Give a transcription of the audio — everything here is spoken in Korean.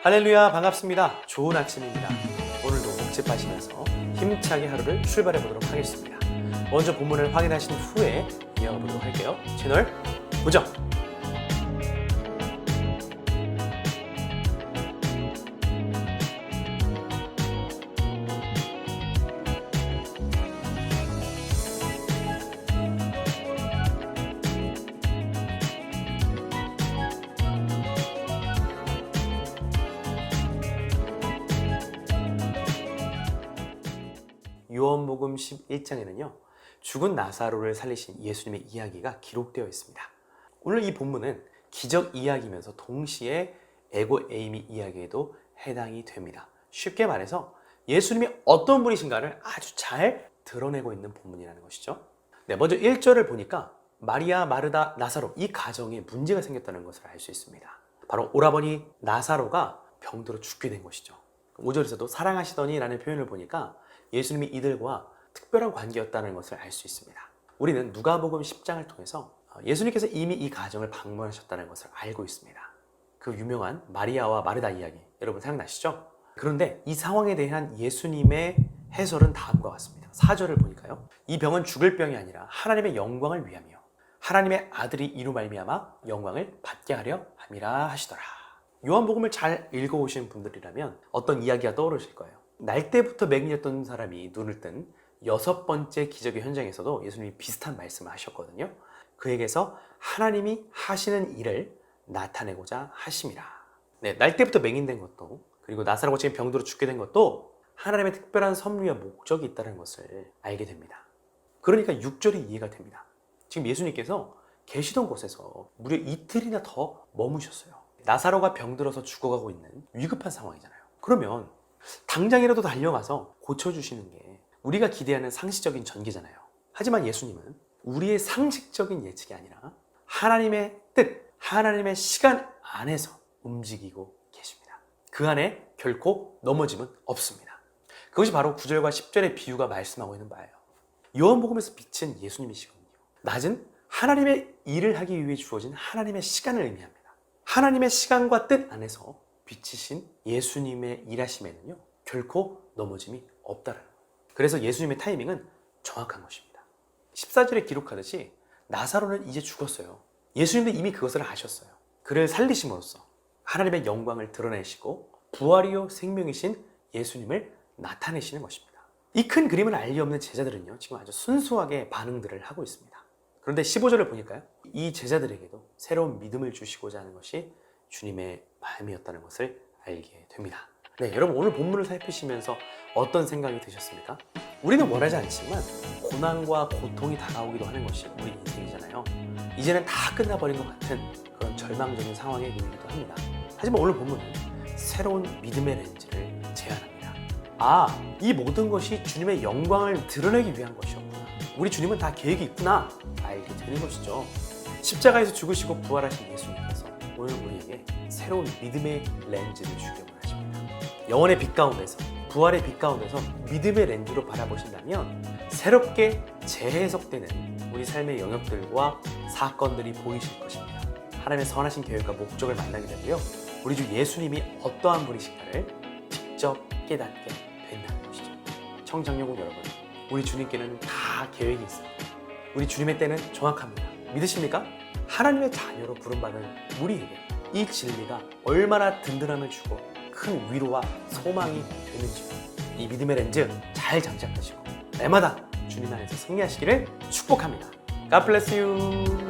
할렐루야, 반갑습니다. 좋은 아침입니다. 오늘도 복습하시면서 힘차게 하루를 출발해 보도록 하겠습니다. 먼저 본문을 확인하신 후에 이어가 보도록 할게요. 채널 고정! 요한복음 11장에는요, 죽은 나사로를 살리신 예수님의 이야기가 기록되어 있습니다. 오늘 이 본문은 기적 이야기면서 동시에 에고 에이미 이야기에도 해당이 됩니다. 쉽게 말해서 예수님이 어떤 분이신가를 아주 잘 드러내고 있는 본문이라는 것이죠. 먼저 1절을 보니까 마리아, 마르다, 나사로 이 가정에 문제가 생겼다는 것을 알 수 있습니다. 바로 오라버니 나사로가 병들어 죽게 된 것이죠. 5절에서도 사랑하시더니 라는 표현을 보니까 예수님이 이들과 특별한 관계였다는 것을 알 수 있습니다. 우리는 누가복음 10장을 통해서 예수님께서 이미 이 가정을 방문하셨다는 것을 알고 있습니다. 그 유명한 마리아와 마르다 이야기, 여러분 생각나시죠? 그런데 이 상황에 대한 예수님의 해설은 다음과 같습니다. 4절을 보니까요, 이 병은 죽을 병이 아니라 하나님의 영광을 위함이요 하나님의 아들이 이로 말미암아 영광을 받게 하려 함이라 하시더라. 요한복음을 잘 읽어오신 분들이라면 어떤 이야기가 떠오르실 거예요. 날 때부터 맹인이었던 사람이 눈을 뜬 6번째 기적의 현장에서도 예수님이 비슷한 말씀을 하셨거든요. 그에게서 하나님이 하시는 일을 나타내고자 하심이라. 날 때부터 맹인된 것도, 그리고 나사로가 지금 병들어 죽게 된 것도 하나님의 특별한 섭리와 목적이 있다는 것을 알게 됩니다. 그러니까 6절이 이해가 됩니다. 지금 예수님께서 계시던 곳에서 무려 이틀이나 더 머무셨어요. 나사로가 병들어서 죽어가고 있는 위급한 상황이잖아요. 그러면 당장이라도 달려가서 고쳐주시는 게 우리가 기대하는 상식적인 전개잖아요. 하지만 예수님은 우리의 상식적인 예측이 아니라 하나님의 뜻, 하나님의 시간 안에서 움직이고 계십니다. 그 안에 결코 넘어짐은 없습니다. 그것이 바로 9절과 10절의 비유가 말씀하고 있는 바예요. 요한복음에서 빛은 예수님이시거든요. 낮은 하나님의 일을 하기 위해 주어진 하나님의 시간을 의미합니다. 하나님의 시간과 뜻 안에서 빛이신 예수님의 일하심에는요, 결코 넘어짐이 없다는 거예요. 그래서 예수님의 타이밍은 정확한 것입니다. 14절에 기록하듯이 나사로는 이제 죽었어요. 예수님도 이미 그것을 아셨어요. 그를 살리심으로써 하나님의 영광을 드러내시고 부활이요 생명이신 예수님을 나타내시는 것입니다. 이 큰 그림을 알 리 없는 제자들은요, 지금 아주 순수하게 반응들을 하고 있습니다. 그런데 15절을 보니까요, 이 제자들에게도 새로운 믿음을 주시고자 하는 것이 주님의 마음이었다는 것을 알게 됩니다. 여러분, 오늘 본문을 살피시면서 어떤 생각이 드셨습니까? 우리는 원하지 않지만 고난과 고통이 다가오기도 하는 것이 우리 인생이잖아요. 이제는 다 끝나버린 것 같은 그런 절망적인 상황에 놓이기도 합니다. 하지만 오늘 본문은 새로운 믿음의 렌즈를 제안합니다. 이 모든 것이 주님의 영광을 드러내기 위한 것이었구나. 우리 주님은 다 계획이 있구나 알게 되는 것이죠. 십자가에서 죽으시고 부활하신 예수님께서 오늘 우리에게 새로운 믿음의 렌즈를 주기 원하십니다. 영혼의 빛 가운데서, 부활의 빛 가운데서 믿음의 렌즈로 바라보신다면 새롭게 재해석되는 우리 삶의 영역들과 사건들이 보이실 것입니다. 하나님의 선하신 계획과 목적을 만나게 되고요, 우리 주 예수님이 어떠한 분이신가를 직접 깨닫게 된다는 것이죠. 청장여군 여러분, 우리 주님께는 다 계획이 있습니다. 우리 주님의 때는 정확합니다. 믿으십니까? 하나님의 자녀로 부름받은 우리에게 이 진리가 얼마나 든든함을 주고 큰 위로와 소망이 되는지, 이 믿음의 렌즈 잘 장착하시고 날마다 주님 안에서 승리하시기를 축복합니다. God bless you.